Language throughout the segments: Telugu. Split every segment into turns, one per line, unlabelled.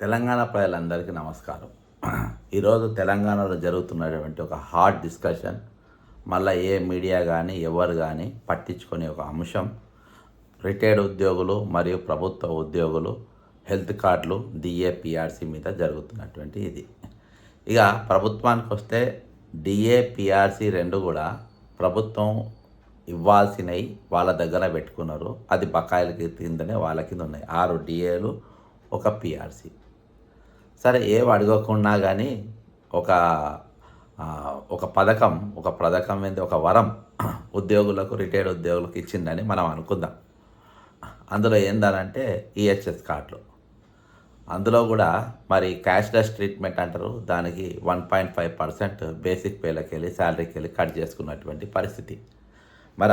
తెలంగాణ ప్రజలందరికీ నమస్కారం. ఈరోజు తెలంగాణలో జరుగుతున్నటువంటి ఒక హాట్ డిస్కషన్, మళ్ళీ ఏ మీడియా కానీ ఎవరు కానీ పట్టించుకునే ఒక అంశం, రిటైర్డ్ ఉద్యోగులు మరియు ప్రభుత్వ ఉద్యోగులు హెల్త్ కార్డులు డిఏపిఆర్సి మీద జరుగుతున్నటువంటి ఇది. ఇక ప్రభుత్వానికి వస్తే డిఏపిఆర్సి రెండు కూడా ప్రభుత్వం ఇవ్వాల్సినవి వాళ్ళ దగ్గర పెట్టుకున్నారు. అది బకాయిలకి కిందనే వాళ్ళ కింద ఉన్నాయి. 6 డిఏలు, ఒక పిఆర్సి. సరే ఏవి అడగకుండా కానీ ఒక ఒక పథకం ఏంది, ఒక వరం ఉద్యోగులకు, రిటైర్డ్ ఉద్యోగులకు ఇచ్చిందని మనం అనుకుందాం. అందులో ఏందనంటే ఈహెచ్ఎస్ కార్డులు. అందులో కూడా మరి క్యాష్లెస్ ట్రీట్మెంట్ అంటారు. దానికి 1.5% బేసిక్ పేలకి వెళ్ళి శాలరీకి వెళ్ళి కట్ చేసుకున్నటువంటి పరిస్థితి. మరి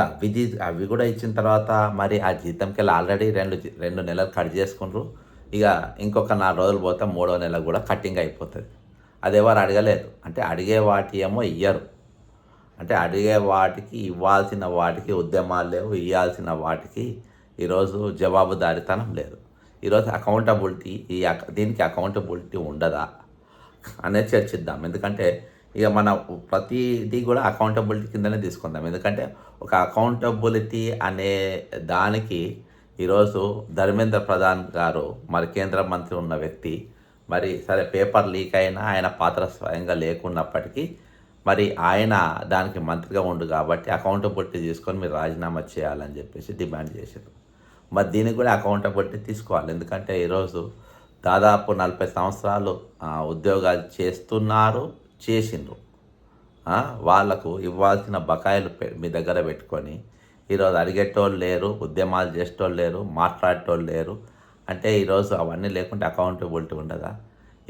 అవి కూడా ఇచ్చిన తర్వాత మరి ఆ జీతంకి వెళ్ళి ఆల్రెడీ రెండు నెలలు కట్ చేసుకుంటారు. ఇక ఇంకొక 4 రోజులు పోతే 3వ నెల కూడా కట్టింగ్ అయిపోతుంది. అది ఎవరు అడగలేదు. అంటే అడిగే వాటి ఏమో ఇయ్యరు. అంటే అడిగే వాటికి, ఇవ్వాల్సిన వాటికి ఉద్యమాలు లేవు, ఇవ్వాల్సిన వాటికి ఈరోజు జవాబుదారితనం లేదు. ఈరోజు అకౌంటబిలిటీ, దీనికి అకౌంటబిలిటీ ఉండదా అనేది చర్చిద్దాం. ఎందుకంటే ఇక మన ప్రతిదీ కూడా అకౌంటబిలిటీ కిందనే తీసుకుందాం. ఎందుకంటే ఒక అకౌంటబిలిటీ అనే దానికి ఈరోజు ధర్మేంద్ర ప్రధాన్ గారు, మరి కేంద్ర మంత్రి ఉన్న వ్యక్తి, మరి సరే పేపర్ లీక్ అయినా ఆయన పాత్ర స్వయంగా లేకున్నప్పటికీ మరి ఆయన దానికి మంత్రిగా ఉండు కాబట్టి అకౌంటబిలిటీ తీసుకొని మీరు రాజీనామా చేయాలని చెప్పేసి డిమాండ్ చేశారు. మరి దీనికి కూడా అకౌంటబిలిటీ తీసుకోవాలి. ఎందుకంటే ఈరోజు దాదాపు 40 సంవత్సరాలు ఉద్యోగాలు చేసిండ్రు. వాళ్లకు ఇవ్వాల్సిన బకాయిలు మీ దగ్గర పెట్టుకొని ఈరోజు అడిగేటోళ్ళు లేరు, ఉద్యమాలు చేసేటోళ్ళు లేరు, మాట్లాడేటోళ్ళు లేరు. అంటే ఈరోజు అవన్నీ లేకుంటే అకౌంటబిలిటీ ఉండదా?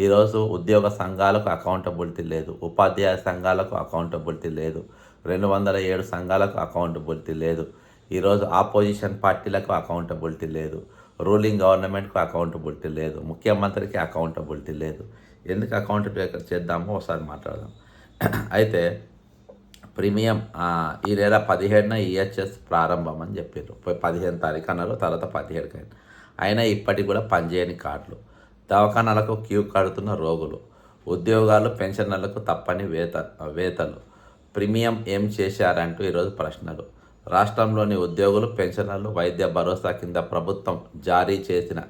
ఈరోజు ఉద్యోగ సంఘాలకు అకౌంటబిలిటీ లేదు, ఉపాధ్యాయ సంఘాలకు అకౌంటబిలిటీ లేదు, 207 సంఘాలకు అకౌంటబిలిటీ లేదు. ఈరోజు ఆపోజిషన్ పార్టీలకు అకౌంటబిలిటీ లేదు, రూలింగ్ గవర్నమెంట్కు అకౌంటబిలిటీ లేదు, ముఖ్యమంత్రికి అకౌంటబిలిటీ లేదు. ఎందుకు అకౌంటబిలిటీ చేద్దామో ఒకసారి మాట్లాడదాం. అయితే ప్రీమియం ఈ నెల 17న ఈహెచ్ఎస్ ప్రారంభం అని చెప్పారు. 15 తారీఖు అన్నారు, తర్వాత 17కి అయినా ఇప్పటికి కూడా పనిచేయని కార్డులు, దవాఖానాలకు క్యూ కడుతున్న రోగులు, ఉద్యోగాలు, పెన్షనర్లకు తప్పని వేతలు, ప్రీమియం ఏం చేశారంటూ ఈరోజు ప్రశ్నలు. రాష్ట్రంలోని ఉద్యోగులు, పెన్షనర్లు వైద్య భరోసా కింద ప్రభుత్వం జారీ చేసిన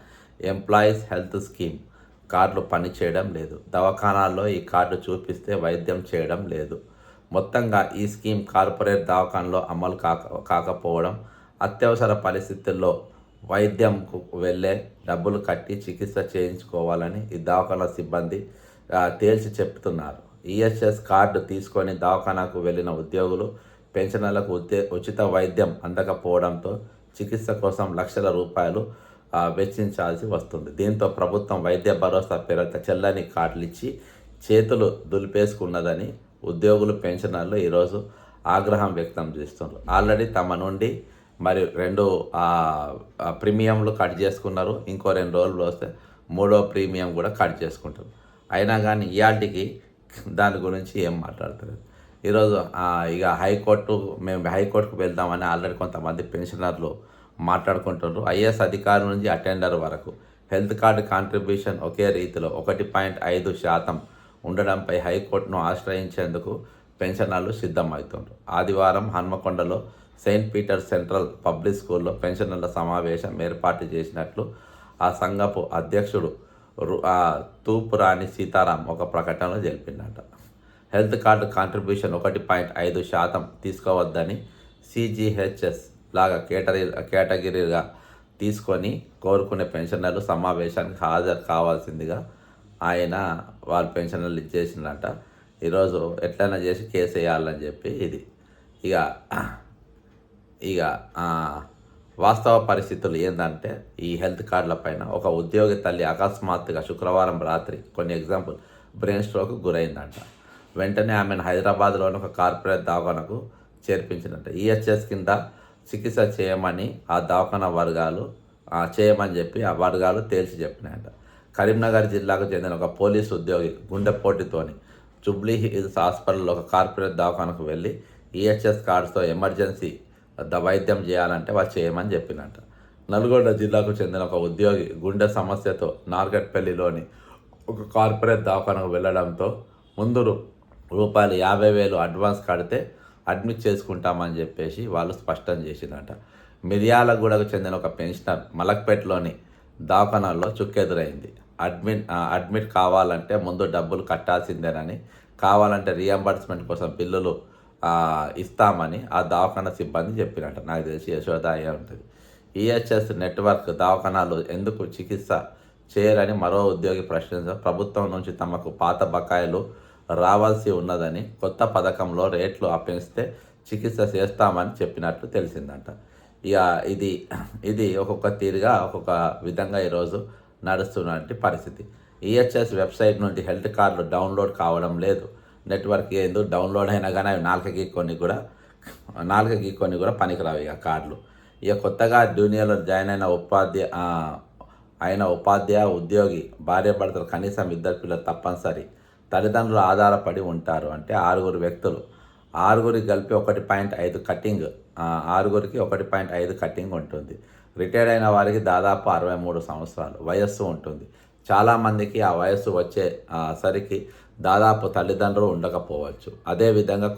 ఎంప్లాయీస్ హెల్త్ స్కీమ్ కార్డులు పనిచేయడం లేదు. దవాఖానాల్లో ఈ కార్డు చూపిస్తే వైద్యం చేయడం లేదు. మొత్తంగా ఈ స్కీమ్ కార్పొరేట్ దవాఖానలో అమలు కాకపోవడం, అత్యవసర పరిస్థితుల్లో వైద్యంకు వెళ్ళే డబ్బులు కట్టి చికిత్స చేయించుకోవాలని ఈ దవాఖానా సిబ్బంది తేల్చి చెప్తున్నారు. ఈహెచ్ఎస్ కార్డు తీసుకొని దవాఖానాకు వెళ్ళిన ఉద్యోగులు, పెన్షనర్లకు ఉచిత వైద్యం అందకపోవడంతో చికిత్స కోసం లక్షల రూపాయలు వెచ్చించాల్సి వస్తుంది. దీంతో ప్రభుత్వం వైద్య భరోసా పేరిట చెల్లని కార్డులు ఇచ్చి చేతులు దులిపేసుకున్నదని ఉద్యోగులు, పెన్షనర్లు ఈరోజు ఆగ్రహం వ్యక్తం చేస్తున్నారు. ఆల్రెడీ తమ నుండి మరి 2 ప్రీమియంలు కట్ చేసుకున్నారు. ఇంకో 2 రోజులు వస్తే 3వ ప్రీమియం కూడా కట్ చేసుకుంటారు. అయినా కానీ ఇయాల్టికి దాని గురించి ఏం మాట్లాడతారు. ఈరోజు ఇక మేము హైకోర్టుకు వెళ్దామని ఆల్రెడీ కొంతమంది పెన్షనర్లు మాట్లాడుకుంటున్నారు. ఐఏఎస్ అధికారి నుంచి అటెండర్ వరకు హెల్త్ కార్డు కాంట్రిబ్యూషన్ ఒకే రీతిలో 1.5% ఉండడంపై హైకోర్టును ఆశ్రయించేందుకు పెన్షనర్లు సిద్ధమవుతున్నారు. ఆదివారం హన్మకొండలో సెయింట్ పీటర్ సెంట్రల్ పబ్లిక్ స్కూల్లో పెన్షనర్ల సమావేశం ఏర్పాటు చేసినట్లు ఆ సంఘపు అధ్యక్షుడు తూపురాణి సీతారాం ఒక ప్రకటనలో తెలిపిందట. హెల్త్ కార్డు కాంట్రిబ్యూషన్ 1.5% తీసుకోవద్దని సిజిహెచ్ఎస్ లాగా కేటగిరీగా తీసుకొని కోరుకునే పెన్షనర్లు సమావేశానికి హాజరు కావాల్సిందిగా ఆయన వాళ్ళ పెన్షనర్లు ఇచ్చేసిందట. ఈరోజు ఎట్లయినా చేసి కేసు వేయాలని చెప్పి ఇది ఇక వాస్తవ పరిస్థితులు ఏంటంటే ఈ హెల్త్ కార్డుల పైన ఒక ఉద్యోగి తల్లి అకస్మాత్తుగా శుక్రవారం రాత్రి కొన్ని ఎగ్జాంపుల్ బ్రెయిన్ స్ట్రోక్ గురైందంట. వెంటనే ఆమెను హైదరాబాద్లోని ఒక కార్పొరేట్ దవాఖానకు చేర్పించిందంట. ఈహెచ్ఎస్ కింద చికిత్స చేయమని ఆ దవాఖానా వర్గాలు చేయమని చెప్పి ఆ వర్గాలు తేల్చి చెప్పినాయంట. కరీంనగర్ జిల్లాకు చెందిన ఒక పోలీసు ఉద్యోగి గుండెపోటుతోని జూబ్లీ హిల్స్ హాస్పిటల్లో ఒక కార్పొరేట్ దవాఖానకు వెళ్ళి ఈహెచ్ఎస్ కార్డ్స్తో ఎమర్జెన్సీ వైద్యం చేయాలంటే వాళ్ళు చేయమని చెప్పినట్ట. నల్గొండ జిల్లాకు చెందిన ఒక ఉద్యోగి గుండె సమస్యతో నార్గట్పల్లిలోని ఒక కార్పొరేట్ దవాఖానకు వెళ్ళడంతో ముందు రూపాయలు 50,000 అడ్వాన్స్ కడితే అడ్మిట్ చేసుకుంటామని చెప్పేసి వాళ్ళు స్పష్టం చేసిందట. మిర్యాలగూడకు చెందిన ఒక పెన్షనర్ మలక్పేటలోని దవాఖానాల్లో చుక్కెదురైంది. అడ్మిట్ కావాలంటే ముందు డబ్బులు కట్టాల్సిందేనని, కావాలంటే రియంబర్స్మెంట్ కోసం బిల్లులు ఇస్తామని ఆ దవాఖానా సిబ్బంది చెప్పినట్ట. నాకు తెలిసి యశోద అయ్యే ఉంటుంది. ఈహెచ్ఎస్ నెట్వర్క్ దవాఖానాలు ఎందుకు చికిత్స చేయరని మరో ఉద్యోగి ప్రశ్నించారు. ప్రభుత్వం నుంచి తమకు పాత బకాయిలు రావాల్సి ఉన్నదని, కొత్త పథకంలో రేట్లు పెంచితే చికిత్స చేస్తామని చెప్పినట్లు తెలిసిందంట. ఇక ఇది ఒక్కొక్క తీరుగా ఒక్కొక్క విధంగా ఈరోజు నడుస్తున్నటువంటి పరిస్థితి. ఈహెచ్ఎస్ వెబ్సైట్ నుండి హెల్త్ కార్డులు డౌన్లోడ్ కావడం లేదు. నెట్వర్క్ ఎందుకు డౌన్లోడ్ అయినా కానీ అవి నాలుకకి కొన్ని కూడా పనికిరావు ఇక కార్డులు. ఇక కొత్తగా జూనియర్లో జాయిన్ అయిన ఉపాధ్యాయ ఉద్యోగి భార్యాభర్తలు కనీసం 2 పిల్లలు తప్పనిసరి, తల్లిదండ్రులు ఆధారపడి ఉంటారు. అంటే 6 వ్యక్తులు, 6గురికి కలిపి 1.5 కటింగ్, 6గురికి 1.5 కటింగ్ ఉంటుంది. రిటైర్డ్ అయిన వారికి దాదాపు 63 సంవత్సరాలు వయస్సు ఉంటుంది. చాలామందికి ఆ వయస్సు వచ్చేసరికి దాదాపు తల్లిదండ్రులు ఉండకపోవచ్చు. అదేవిధంగా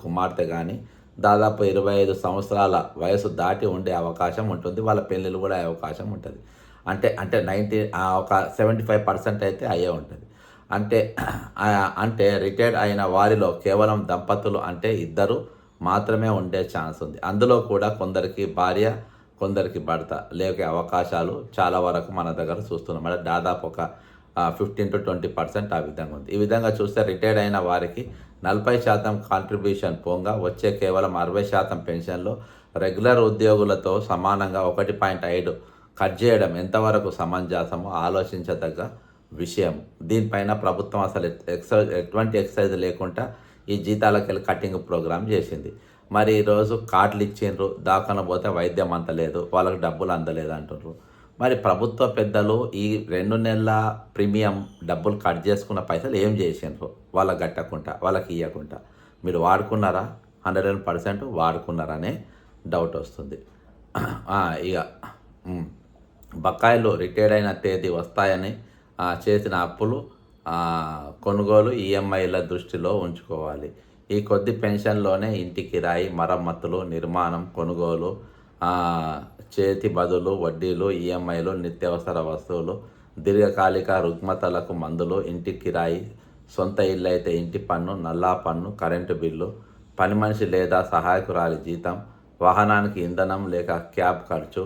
కుమార్తె కానీ దాదాపు 25 సంవత్సరాల వయసు దాటి ఉండే అవకాశం ఉంటుంది. వాళ్ళ పెళ్ళిళ్ళు కూడా అయ్యే అవకాశం ఉంటుంది. అంటే 75% అయితే అయ్యే ఉంటుంది. అంటే రిటైర్డ్ అయిన వారిలో కేవలం దంపతులు అంటే 2 మాత్రమే ఉండే ఛాన్స్ ఉంది. అందులో కూడా కొందరికి భార్య, కొందరికి భర్త లేకే అవకాశాలు చాలా వరకు మన దగ్గర చూస్తున్నాం. అంటే దాదాపు ఒక 15 to 20% ఆ విధంగా ఉంది. ఈ విధంగా చూస్తే రిటైర్డ్ అయిన వారికి 40% కాంట్రిబ్యూషన్ పోగా వచ్చే కేవలం 60% పెన్షన్లో రెగ్యులర్ ఉద్యోగులతో సమానంగా 1.5 కట్ చేయడం ఎంతవరకు సమంజసమో ఆలోచించదగ్గ విషయం. దీనిపైన ప్రభుత్వం అసలు ఎటువంటి ఎక్సైజ్ లేకుండా ఈ జీతాలకెళ్ళి కటింగ్ ప్రోగ్రామ్ చేసింది. మరి ఈరోజు కార్డులు ఇచ్చిండ్రు, దాఖన పోతే వైద్యం అందలేదు, వాళ్ళకి డబ్బులు అందలేదు అంటున్నారు. మరి ప్రభుత్వ పెద్దలు ఈ 2 నెలల ప్రీమియం డబ్బులు కట్ చేసుకున్న పైసలు ఏం చేసిండ్రు? వాళ్ళకి కట్టకుండా, వాళ్ళకి ఇవ్వకుండా మీరు వాడుకున్నారా? 100% వాడుకున్నారనే డౌట్ వస్తుంది. ఇక బకాయిలు రిటైర్డ్ అయిన తేదీ వస్తాయని చేసిన అప్పులు కొనుగోలు ఈఎంఐల దృష్టిలో ఉంచుకోవాలి. ఈ కొద్ది పెన్షన్లోనే ఇంటి కిరాయి, మరమ్మతులు, నిర్మాణం, కొనుగోలు, చేతి బదులు, వడ్డీలు, ఈఎంఐలు, నిత్యావసర వస్తువులు, దీర్ఘకాలిక రుగ్మతలకు మందులు, ఇంటి కిరాయి, సొంత ఇల్లు అయితే ఇంటి పన్ను, నల్లా పన్ను, కరెంటు బిల్లు, పని మనిషి లేదా సహాయకురాలి జీతం, వాహనానికి ఇంధనం లేక క్యాబ్ ఖర్చు,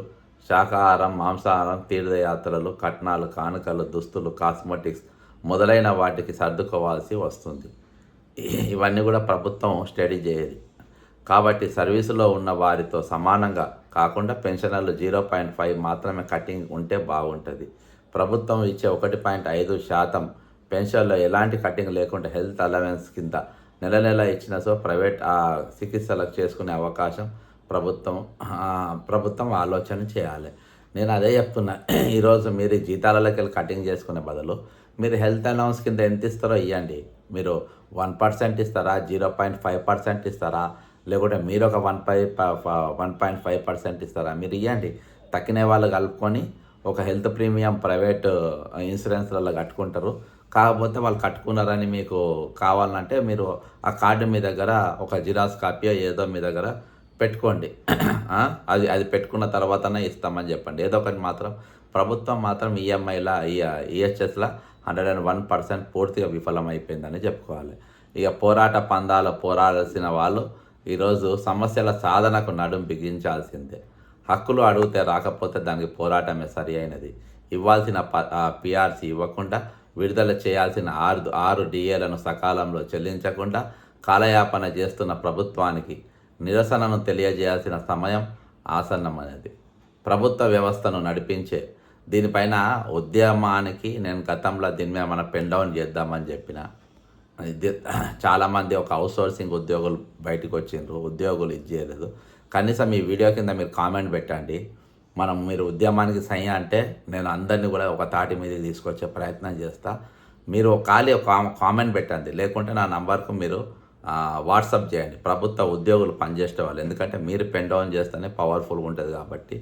శాకాహారం, మాంసాహారం, తీర్థయాత్రలు, కట్నాలు, కానుకలు, దుస్తులు, కాస్మెటిక్స్ మొదలైన వాటికి సర్దుకోవాల్సి వస్తుంది. ఇవన్నీ కూడా ప్రభుత్వం స్టడీ చేయదు. కాబట్టి సర్వీసులో ఉన్న వారితో సమానంగా కాకుండా పెన్షనర్లు 0.5 మాత్రమే కటింగ్ ఉంటే బాగుంటుంది. ప్రభుత్వం ఇచ్చే 1.5% పెన్షన్లో ఎలాంటి కటింగ్ లేకుండా హెల్త్ అలవెన్స్ కింద నెల ఇచ్చిన ప్రైవేట్ చికిత్సలకు చేసుకునే అవకాశం ప్రభుత్వం ఆలోచన చేయాలి. నేను అదే చెప్తున్నా. ఈరోజు మీరు జీతాలలోకి వెళ్ళి కటింగ్ చేసుకునే బదులు మీరు హెల్త్ అలవెన్స్ కింద ఎంత ఇస్తారో ఇవ్వండి. మీరు 1% ఇస్తారా, 0.5% ఇస్తారా, లేకుంటే మీరు ఒక 1.5% ఇస్తారా, మీరు ఇవ్వండి. తక్కిన వాళ్ళు కలుపుకొని ఒక హెల్త్ ప్రీమియం ప్రైవేట్ ఇన్సూరెన్స్లలో కట్టుకుంటారు. కాకపోతే వాళ్ళు కట్టుకున్నారని మీకు కావాలంటే మీరు ఆ కార్డు మీ దగ్గర ఒక జిరాక్స్ కాపీ ఏదో మీ దగ్గర పెట్టుకోండి. అది పెట్టుకున్న తర్వాతనే ఇస్తామని చెప్పండి. ఏదో ఒకటి మాత్రం ప్రభుత్వం మాత్రం ఈఎంఐల ఈహెచ్ఎస్ల 101% పూర్తిగా విఫలమైపోయిందని చెప్పుకోవాలి. ఇక పోరాట పందాలు పోరాడాల్సిన వాళ్ళు ఈరోజు సమస్యల సాధనకు నడుం బిగించాల్సిందే. హక్కులు అడిగితే రాకపోతే దానికి పోరాటమే సరి అయినది. ఇవ్వాల్సిన పిఆర్సీ ఇవ్వకుండా, విడుదల చేయాల్సిన 6 డిఏలను సకాలంలో చెల్లించకుండా కాలయాపన చేస్తున్న ప్రభుత్వానికి నిరసనను తెలియజేయాల్సిన సమయం ఆసన్నమైనది. ప్రభుత్వ వ్యవస్థను నడిపించే దీనిపైన ఉద్యమానికి నేను గతంలో దీని మీద మనం పెన్ డౌన్ చేద్దామని చెప్పిన. చాలామంది ఒక అవుట్సోర్సింగ్ ఉద్యోగులు బయటకు వచ్చిండ్రు, ఉద్యోగులు ఇది చేయలేదు. కనీసం ఈ వీడియో కింద మీరు కామెంట్ పెట్టండి. మీరు ఉద్యమానికి సై అంటే నేను అందరినీ కూడా ఒక తాటి మీద తీసుకొచ్చే ప్రయత్నం చేస్తా. మీరు ఒక కామెంట్ పెట్టండి, లేకుంటే నా నంబర్కు మీరు వాట్సాప్ చేయండి. ప్రభుత్వ ఉద్యోగులు పనిచేసే వాళ్ళు, ఎందుకంటే మీరు పెన్ డౌన్ చేస్తేనే పవర్ఫుల్గా ఉంటుంది కాబట్టి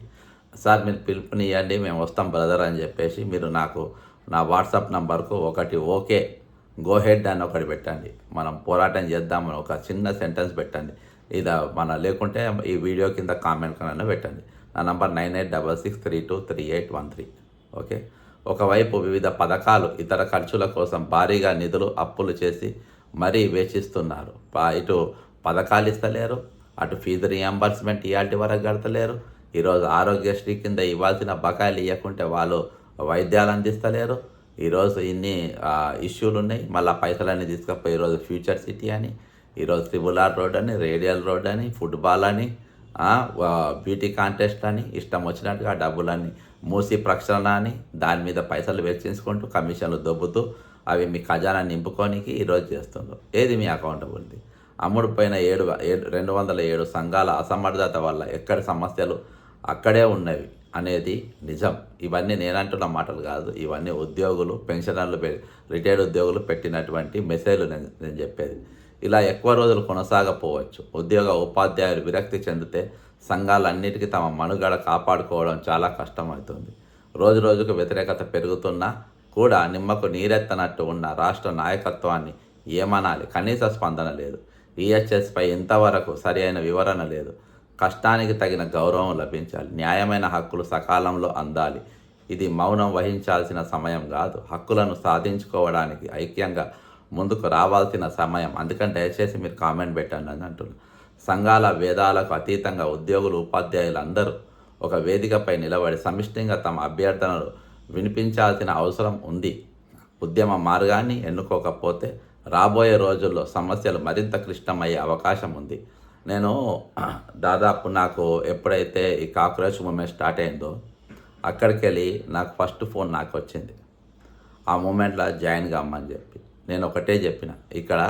సార్ మీరు పిలుపునియండి మేము వస్తాం బ్రదర్ అని చెప్పేసి మీరు నాకు నా వాట్సాప్ నంబర్కు ఒకటి ఓకే గో హెడ్ అని ఒకటి పెట్టండి, మనం పోరాటం చేద్దామని ఒక చిన్న సెంటెన్స్ పెట్టండి. ఇది లేకుంటే ఈ వీడియో కింద కామెంట్ కన్నా పెట్టండి. నా నంబర్ 9866323813. ఓకే. ఒకవైపు వివిధ పథకాలు ఇతర ఖర్చుల కోసం భారీగా నిధులు అప్పులు చేసి మరీ వేచిస్తున్నారు. ఇటు పథకాలు ఇస్తలేరు, అటు ఫీజు రియంబర్స్మెంట్ ఇవాటి వరకు కడతలేరు. ఈరోజు ఆరోగ్యశ్రీ కింద ఇవ్వాల్సిన బకాయిలు ఇవ్వకుంటే వాళ్ళు వైద్యాలు అందిస్తలేరు. ఈరోజు ఇన్ని ఇష్యూలు ఉన్నాయి. మళ్ళీ పైసలన్నీ తీసుకుపోయి ఈరోజు ఫ్యూచర్ సిటీ అని, ఈరోజు ట్రిబుల్ ఆర్ రోడ్ అని, రేడియల్ రోడ్ అని, ఫుట్బాల్ అని, బ్యూటీ కాంటెస్ట్ అని, ఇష్టం వచ్చినట్టుగా డబ్బులన్నీ మూసి ప్రక్షాళన అని దాని మీద పైసలు వెచ్చించుకుంటూ కమిషన్లు దొబ్బుతూ అవి మీ ఖజానా నింపుకోనికి ఈరోజు చేస్తుండ్రు. ఏది మీ అకౌంటబిలిటీ? అమ్ముడుపోయిన 207 సంఘాల అసమర్థత వల్ల ఎక్కడి సమస్యలు అక్కడే ఉన్నవి అనేది నిజం. ఇవన్నీ నేనంటున్న మాటలు కాదు, ఇవన్నీ ఉద్యోగులు, పెన్షనర్లు, రిటైర్డ్ ఉద్యోగులు పెట్టినటువంటి మెసేజ్లు నేను చెప్పేది. ఇలా ఎక్కువ రోజులు కొనసాగపోవచ్చు. ఉద్యోగ ఉపాధ్యాయులు విరక్తి చెందితే సంఘాలన్నిటికీ తమ మనుగడ కాపాడుకోవడం చాలా కష్టమవుతుంది. రోజు రోజుకు వ్యతిరేకత పెరుగుతున్నా కూడా నిమ్మకు నీరెత్తనట్టు ఉన్న రాష్ట్ర నాయకత్వాన్ని ఏమనాలి? కనీస స్పందన లేదు. ఈహెచ్ఎస్పై ఇంతవరకు సరి అయిన వివరణ లేదు. కష్టానికి తగిన గౌరవం లభించాలి. న్యాయమైన హక్కులు సకాలంలో అందాలి. ఇది మౌనం వహించాల్సిన సమయం కాదు, హక్కులను సాధించుకోవడానికి ఐక్యంగా ముందుకు రావాల్సిన సమయం. అందుకని దయచేసి మీరు కామెంట్ పెట్టండి అని అంటున్నారు. సంఘాల భేదాలకు అతీతంగా ఉద్యోగులు, ఉపాధ్యాయులు అందరూ ఒక వేదికపై నిలబడి సమిష్టిగా తమ అభ్యర్థనలు వినిపించాల్సిన అవసరం ఉంది. ఉద్యమ మార్గాన్ని ఎన్నుకోకపోతే రాబోయే రోజుల్లో సమస్యలు మరింత క్లిష్టమయ్యే అవకాశం ఉంది. నేను దాదాపు నాకు ఎప్పుడైతే ఈ కాక్రోచ్ మూమెంట్ స్టార్ట్ అయిందో అక్కడికి వెళ్ళి నాకు ఫస్ట్ ఫోన్ నాకు వచ్చింది. ఆ మూమెంట్లో జాయిన్ కమ్మని చెప్పి నేను ఒకటే చెప్పిన, ఇక్కడ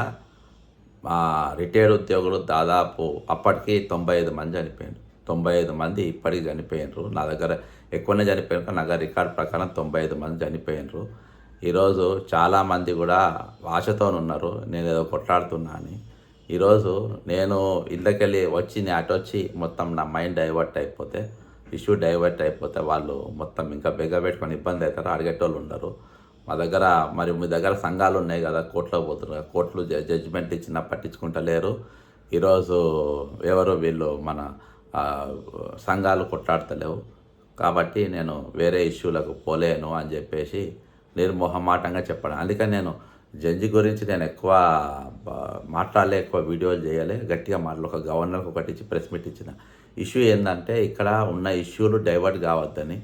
రిటైర్డ్ ఉద్యోగులు దాదాపు అప్పటికి 95 మంది చనిపోయారు. 95 మంది ఇప్పటికి చనిపోయినారు. నా దగ్గర ఎక్కువనే చనిపోయారు, నా దగ్గర రికార్డ్ ప్రకారం 95 మంది చనిపోయినారు. ఈరోజు చాలామంది కూడా ఆశతో ఉన్నారు నేను ఏదో కొట్లాడుతున్నా అని. ఈరోజు నేను ఇళ్ళకెళ్ళి వచ్చి అటొచ్చి మొత్తం నా మైండ్ డైవర్ట్ అయిపోతే, ఇష్యూ డైవర్ట్ అయిపోతే వాళ్ళు మొత్తం ఇంకా పెట్టుకొని ఇబ్బంది అవుతారు, అడిగేటోళ్ళు ఉండరు. మా దగ్గర మరి మీ దగ్గర సంఘాలు ఉన్నాయి కదా, కోర్టులో పోతున్నారు, కోర్టులు జడ్జిమెంట్ ఇచ్చినా పట్టించుకుంటలేరు. ఈరోజు ఎవరు వీళ్ళు మన సంఘాలు కొట్లాడతలేవు. కాబట్టి నేను వేరే ఇష్యూలకు పోలేను అని చెప్పేసి నిర్మోహమాటంగా చెప్పడం. అందుకని నేను జడ్జి గురించి నేను ఎక్కువ మాట్లాడలే, ఎక్కువ వీడియోలు చేయలే, గట్టిగా మాటలు ఒక గవర్నర్కి ఒకటి ఇచ్చి ప్రెస్ మీట్ ఇచ్చిన. ఇష్యూ ఏంటంటే ఇక్కడ ఉన్న ఇష్యూలు డైవర్ట్ కావద్దని.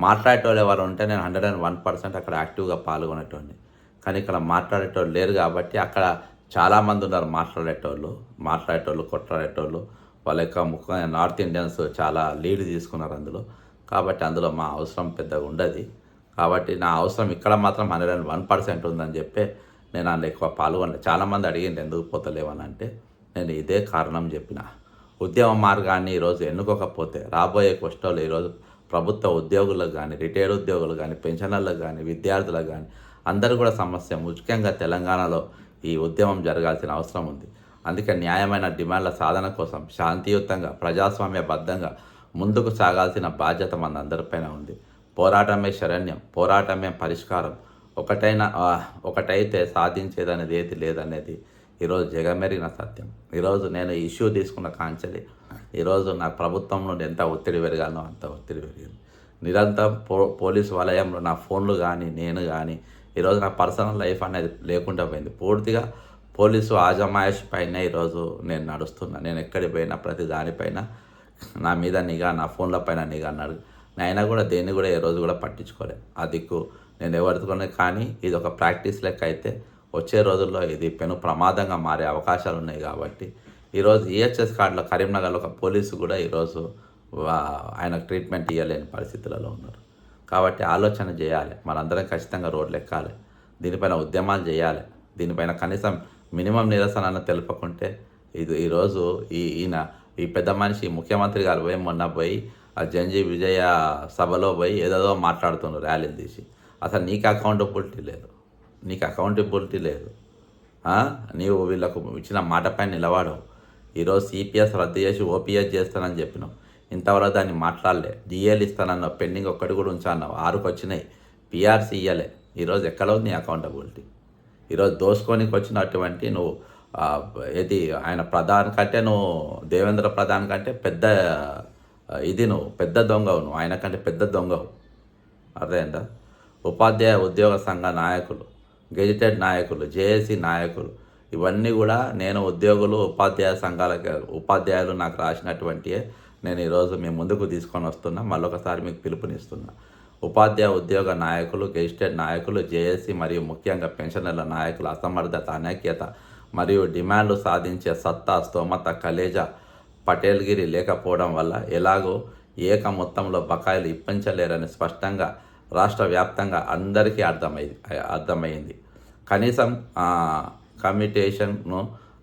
మాట్లాడేటోళ్ళు ఎవరు ఉంటే నేను 101% అక్కడ యాక్టివ్గా పాల్గొనేటోడిని. కానీ ఇక్కడ మాట్లాడేటోళ్ళు లేరు కాబట్టి అక్కడ చాలామంది ఉన్నారు మాట్లాడేటోళ్ళు కొట్లాడేటోళ్ళు. వాళ్ళ యొక్క ముఖ్యంగా నార్త్ ఇండియన్స్ చాలా లీడ్ తీసుకున్నారు అందులో. కాబట్టి అందులో మా అవసరం పెద్దగా ఉండదు. కాబట్టి నా అవసరం ఇక్కడ మాత్రం 101% ఉందని చెప్పి నేను అందులో ఎక్కువ పాల్గొనలేదు. చాలామంది అడిగింది ఎందుకు పోతలేవని అంటే నేను ఇదే కారణం చెప్పిన. ఉద్యమ మార్గాన్ని ఈరోజు ఎన్నుకోకపోతే రాబోయే కష్టాలు ఈరోజు ప్రభుత్వ ఉద్యోగులకు కానీ, రిటైర్డ్ ఉద్యోగులు కానీ, పెన్షనర్లకు కానీ, విద్యార్థులకు కానీ అందరూ కూడా సమస్య. ముఖ్యంగా తెలంగాణలో ఈ ఉద్యమం జరగాల్సిన అవసరం ఉంది. అందుకే న్యాయమైన డిమాండ్ల సాధన కోసం శాంతియుతంగా, ప్రజాస్వామ్యబద్ధంగా ముందుకు సాగాల్సిన బాధ్యత మనందరిపైన ఉంది. పోరాటమే శరణ్యం, పోరాటమే పరిష్కారం. ఒకటైతే సాధించేదనేది ఏది లేదనేది ఈరోజు జగమెరిగిన సత్యం. ఈరోజు నేను ఇష్యూ తీసుకున్న కాంచెలి ఈరోజు నాకు ప్రభుత్వం నుండి ఎంత ఒత్తిడి పెరగాలో అంత ఒత్తిడి పెరిగింది. నిరంతరం పోలీసు వలయంలో నా ఫోన్లు కానీ, నేను కానీ ఈరోజు నా పర్సనల్ లైఫ్ అనేది లేకుండా పోయింది. పూర్తిగా పోలీసు ఆజమాయిష్ పైన ఈరోజు నేను నడుస్తున్నా. నేను ఎక్కడికి పోయినా ప్రతి దానిపైన నా మీద నిఘా, నా ఫోన్ల పైన నిఘా అన్నాడు. అయినా కూడా దేన్ని కూడా ఏ రోజు కూడా పట్టించుకోలేదు. ఆ దిక్కు నేను ఎవరితోనే. కానీ ఇది ఒక ప్రాక్టీస్ లెక్క అయితే వచ్చే రోజుల్లో ఇది పెను ప్రమాదంగా మారే అవకాశాలు ఉన్నాయి. కాబట్టి ఈరోజు ఈహెచ్ఎస్ కార్డులో కరీంనగర్లో ఒక పోలీసు కూడా ఈరోజు ఆయనకు ట్రీట్మెంట్ ఇవ్వలేని పరిస్థితులలో ఉన్నారు. కాబట్టి ఆలోచన చేయాలి, మనందరం ఖచ్చితంగా రోడ్లు ఎక్కాలి, దీనిపైన ఉద్యమాలు చేయాలి. దీనిపైన కనీసం మినిమం నిరసన తెలుపకుంటే ఈరోజు ఈ పెద్ద మనిషి ముఖ్యమంత్రి గారు మొన్న పోయి ఆ జంజీ విజయ సభలో పోయి ఏదేదో మాట్లాడుతున్నారు ర్యాలీలు తీసి. అసలు నీకు అకౌంటబిలిటీ లేదు. నీవు వీళ్ళకు ఇచ్చిన మాట పైన నిలబడవు. ఈరోజు సిపిఎస్ రద్దు చేసి ఓపీఎస్ చేస్తానని చెప్పినావు. ఇంతవరకు దాన్ని మాట్లాడలే. డిఏలు ఇస్తానన్నావు, పెండింగ్ ఒక్కటి కూడా ఉంచన్నావు, 6కి వచ్చినాయి. పిఆర్సీ ఇయ్యలే. ఈరోజు ఎక్కడ ఉంది అకౌంటబిలిటీ? ఈరోజు దోసుకొనికి వచ్చినటువంటి నువ్వు ఏది ఆయన ప్రధాన్ కంటే నువ్వు దేవేంద్ర ప్రధాన్ కంటే పెద్ద ఇది నువ్వు పెద్ద దొంగవు, నువ్వు ఆయన కంటే పెద్ద దొంగవు. అర్థమైందా? ఉపాధ్యాయ ఉద్యోగ సంఘ నాయకులు, గెజిటెడ్ నాయకులు, జేఏసీ నాయకులు, ఇవన్నీ కూడా నేను ఉద్యోగులు ఉపాధ్యాయ సంఘాలకి ఉపాధ్యాయులు నాకు రాసినటువంటివే నేను ఈరోజు మీ ముందుకు తీసుకొని వస్తున్నా. మళ్ళొకసారి మీకు పిలుపునిస్తున్నా. ఉపాధ్యాయ ఉద్యోగ నాయకులు, గెజిటెడ్ నాయకులు, జేఏసీ మరియు ముఖ్యంగా పెన్షనర్ల నాయకుల అసమర్థత, అనైక్యత మరియు డిమాండ్లు సాధించే సత్తా, స్తోమత, కలేజా, పటేల్గిరి లేకపోవడం వల్ల ఎలాగో ఏక మొత్తంలో బకాయిలు ఇప్పించలేరని స్పష్టంగా రాష్ట్ర వ్యాప్తంగా అందరికీ అర్థమైంది. కనీసం కమ్యూటేషన్ను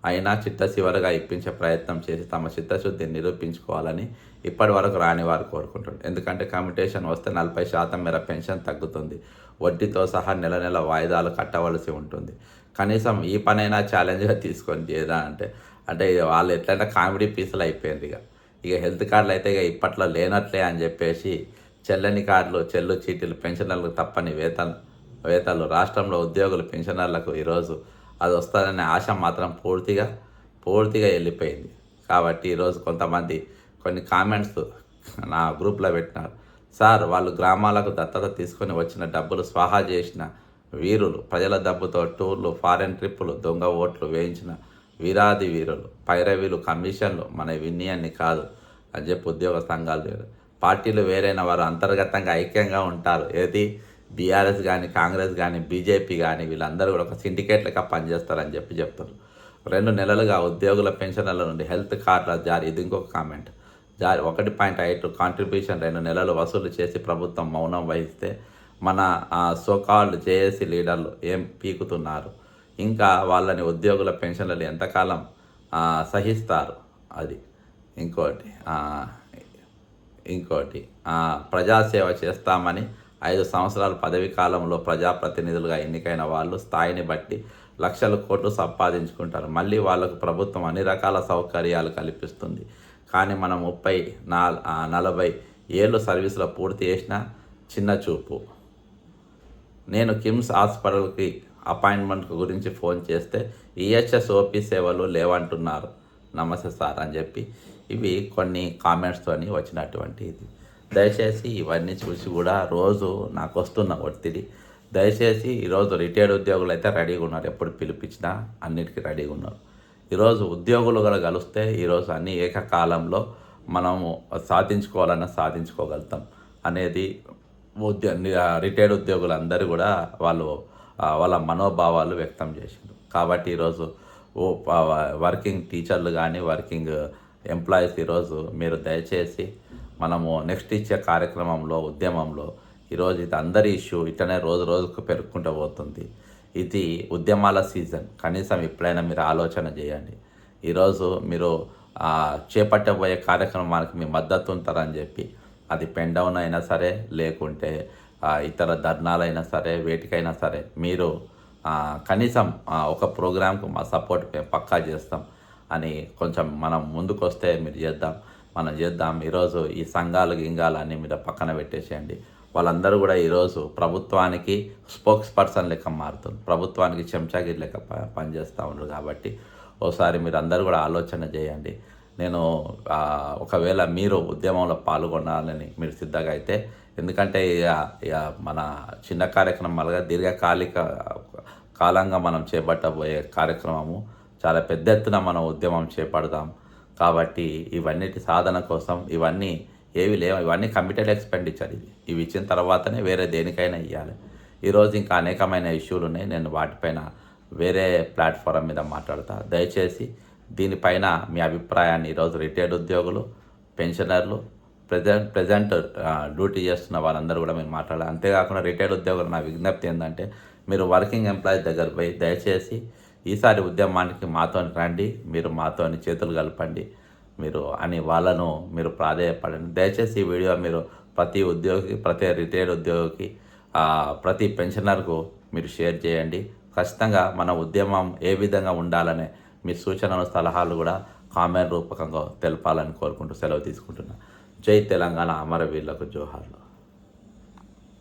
అయినా చిత్తశివరగా ఇప్పించే ప్రయత్నం చేసి తమ చిత్తశుద్ధిని నిరూపించుకోవాలని ఇప్పటి వరకు రాని వారు కోరుకుంటున్నారు. ఎందుకంటే కమ్యూటేషన్ వస్తే 40% మేర పెన్షన్ తగ్గుతుంది, వడ్డీతో సహా నెల నెల వాయిదాలు కట్టవలసి ఉంటుంది. కనీసం ఈ పనైనా ఛాలెంజ్గా తీసుకొని చేయదా అంటే వాళ్ళు ఎట్లయినా కామెడీ పీసులు అయిపోయింది. ఇక హెల్త్ కార్డులు అయితే ఇక ఇప్పట్లో లేనట్లే అని చెప్పేసి చెల్లని కార్డులు, చెల్లు చీటీలు పెన్షనర్లకు తప్పని వేతనాలు రాష్ట్రంలో ఉద్యోగులు పెన్షనర్లకు ఈరోజు అది వస్తుందనే ఆశ మాత్రం పూర్తిగా వెళ్ళిపోయింది. కాబట్టి ఈరోజు కొంతమంది కొన్ని కామెంట్స్ నా గ్రూప్లో పెట్టినారు. సార్, వాళ్ళు గ్రామాలకు దత్తత తీసుకొని వచ్చిన డబ్బులు స్వాహా చేసిన వీరులు, ప్రజల డబ్బుతో టూర్లు, ఫారెన్ ట్రిప్పులు, దొంగ ఓట్లు వేయించిన వీరాది వీరులు, పైరవీలు, కమిషన్లు మన విన్నయాన్ని కాదు అని చెప్పి ఉద్యోగ సంఘాలు, పార్టీలు వేరైన వారు అంతర్గతంగా ఐక్యంగా ఉంటారు. ఏది బీఆర్ఎస్ కానీ, కాంగ్రెస్ కానీ, బీజేపీ కానీ వీళ్ళందరూ కూడా ఒక సిండికేట్ లెక్క పనిచేస్తారని చెప్తారు. 2 నెలలుగా ఉద్యోగుల పెన్షన్ల నుండి హెల్త్ కార్డుల జారీ, ఇది ఇంకొక కామెంట్, జారీ 1.5 కాంట్రిబ్యూషన్ 2 నెలలు వసూలు చేసి ప్రభుత్వం మౌనం వహిస్తే మన సోకాల్డ్ జేఏసీ లీడర్లు ఏం పీకుతున్నారు? ఇంకా వాళ్ళని ఉద్యోగుల పెన్షన్లు ఎంతకాలం సహిస్తారు? అది ఇంకోటి ప్రజాసేవ చేస్తామని 5 సంవత్సరాల పదవీ కాలంలో ప్రజాప్రతినిధులుగా ఎన్నికైన వాళ్ళు స్థాయిని బట్టి లక్షల కోట్లు సంపాదించుకుంటారు. మళ్ళీ వాళ్ళకు ప్రభుత్వం అన్ని రకాల సౌకర్యాలు కల్పిస్తుంది. కానీ మనం 30-40 ఏళ్ళు సర్వీసులో పూర్తి చేసిన చిన్న చూపు. నేను కిమ్స్ హాస్పిటల్కి అపాయింట్మెంట్ గురించి ఫోన్ చేస్తే ఈహెచ్ఎస్ ఓపీ సేవలు లేవంటున్నారు. నమస్తే సార్ అని చెప్పి ఇవి కొన్ని కామెంట్స్తోని వచ్చినటువంటి ఇది. దయచేసి ఇవన్నీ చూసి కూడా రోజు నాకు వస్తున్న ఒత్తిడి, దయచేసి ఈరోజు రిటైర్డ్ ఉద్యోగులు అయితే రెడీగా ఉన్నారు, ఎప్పుడు పిలిపించినా అన్నిటికీ రెడీగా ఉన్నారు. ఈరోజు ఉద్యోగులు కూడా కలిస్తే ఈరోజు అన్ని ఏకకాలంలో మనము సాధించుకోగలుగుతాం అనేది రిటైర్డ్ ఉద్యోగులందరూ కూడా వాళ్ళ మనోభావాలు వ్యక్తం చేశారు. కాబట్టి ఈరోజు వర్కింగ్ టీచర్లు కానీ, వర్కింగ్ ఎంప్లాయీస్ ఈరోజు మీరు దయచేసి మనము నెక్స్ట్ ఇచ్చే కార్యక్రమంలో, ఉద్యమంలో ఈరోజు ఇది అందరి ఇష్యూ ఇట్లనే రోజుకు పెరుగుకుంటూ పోతుంది. ఇది ఉద్యమాల సీజన్. కనీసం ఎప్పుడైనా మీరు ఆలోచన చేయండి. ఈరోజు మీరు చేపట్టబోయే కార్యక్రమానికి మీ మద్దతు ఉంటారని చెప్పి, అది పెన్ డౌన్ అయినా సరే, లేకుంటే ఇతర ధర్నాలైనా సరే, వేటికైనా సరే మీరు కనీసం ఒక ప్రోగ్రాంకు మా సపోర్ట్ పక్కా చేస్తాం అని కొంచెం మనం ముందుకు వస్తే మనం చేద్దాం. ఈరోజు ఈ గింగాలు అన్నీ మీరు పక్కన పెట్టేసేయండి. వాళ్ళందరూ కూడా ఈరోజు ప్రభుత్వానికి స్పోక్స్ పర్సన్ లెక్క మారుతుంది, ప్రభుత్వానికి చెంచాగిరి లెక్క పనిచేస్తూ ఉన్నారు. కాబట్టి ఒకసారి మీరు అందరూ కూడా ఆలోచన చేయండి. నేను ఒకవేళ మీరు ఉద్యమంలో పాల్గొనాలని మీరు సిద్ధంగా అయితే, ఎందుకంటే ఇక మన చిన్న కార్యక్రమాలుగా కాలంగా మనం చేపట్టబోయే కార్యక్రమము చాలా పెద్ద ఎత్తున మనం ఉద్యమం చేపడదాం. కాబట్టి ఇవన్నిటి సాధన కోసం ఇవన్నీ ఏవి లేవు, ఇవన్నీ కమిటెడ్ ఎక్స్పెండిచర్. ఇవి ఇచ్చిన తర్వాతనే వేరే దేనికైనా ఇవ్వాలి. ఈరోజు ఇంకా అనేకమైన ఇష్యూలు ఉన్నాయి, నేను వాటిపైన వేరే ప్లాట్ఫారం మీద మాట్లాడతా. దయచేసి దీనిపైన మీ అభిప్రాయాన్ని ఈరోజు రిటైర్డ్ ఉద్యోగులు, పెన్షనర్లు, ప్రజెంట్ డ్యూటీ చేస్తున్న వాళ్ళందరూ కూడా మీరు మాట్లాడాలి. అంతేకాకుండా రిటైర్డ్ ఉద్యోగులు నా విజ్ఞప్తి ఏంటంటే, మీరు వర్కింగ్ ఎంప్లాయీస్ దగ్గర పోయి దయచేసి ఈసారి ఉద్యమానికి మాతోని రండి, మీరు మాతోని చేతులు కలపండి మీరు అని వాళ్ళను మీరు ప్రాధేయపడండి. దయచేసి ఈ వీడియో మీరు ప్రతి ఉద్యోగికి, ప్రతి రిటైర్డ్ ఉద్యోగికి, ప్రతి పెన్షనర్కు మీరు షేర్ చేయండి. ఖచ్చితంగా మన ఉద్యమం ఏ విధంగా ఉండాలనే మీ సూచనలు, సలహాలు కూడా కామెంట్ రూపకంగా తెలపాలని కోరుకుంటూ సెలవు తీసుకుంటున్నాను. జై తెలంగాణ అమరవీరులకు జోహార్లు.